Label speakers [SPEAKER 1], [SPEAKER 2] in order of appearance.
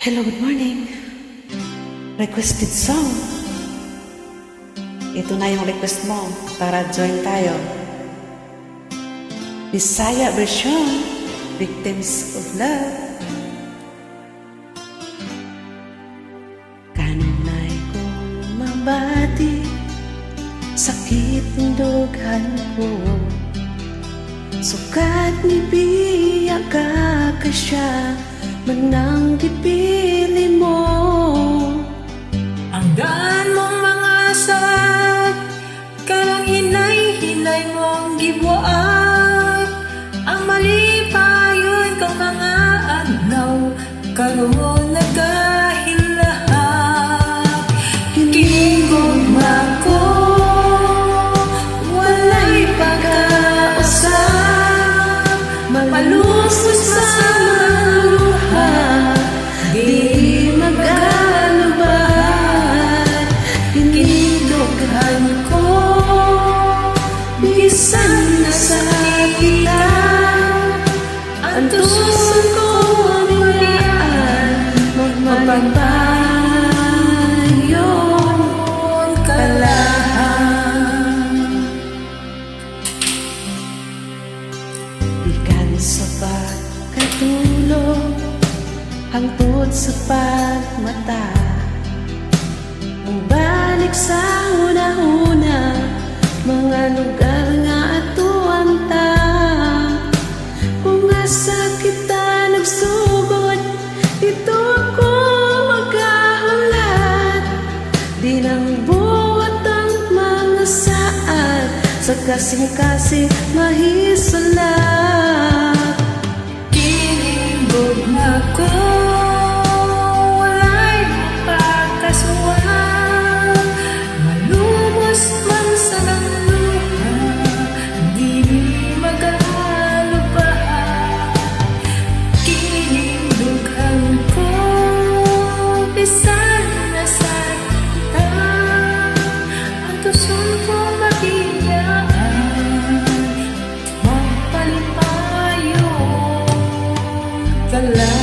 [SPEAKER 1] Hello, good morning. Requested song. Ito na yung request mo para join tayo. Bisaya version, Victims of Love. Kanunay kong mabati, sakit ng dughan ko. Sukat ni biya ka siya, manang gipili mo.
[SPEAKER 2] Hanggan mong mga sawat, karang hinay-hinay mong gibuat. Ang mali pa yun kang mga adlaw, karoon nagkahilahat. Kinigong ako, walay pagkausap, malusot sa di magalubat. Kinidughan ko, bisan na sa kita, ang tuson ko mulian, magpapayon kalahan.
[SPEAKER 1] Ikan sa pagkatulog, hangtod sa pagmata, balik sa una-una, mga lugar nga atuan ta. Kung asa kita nagsugod, ito ako magkahulat. Di nang buhat ang mga saat, sa kasing-kasing mahisulat.
[SPEAKER 2] Kinigog na ko, the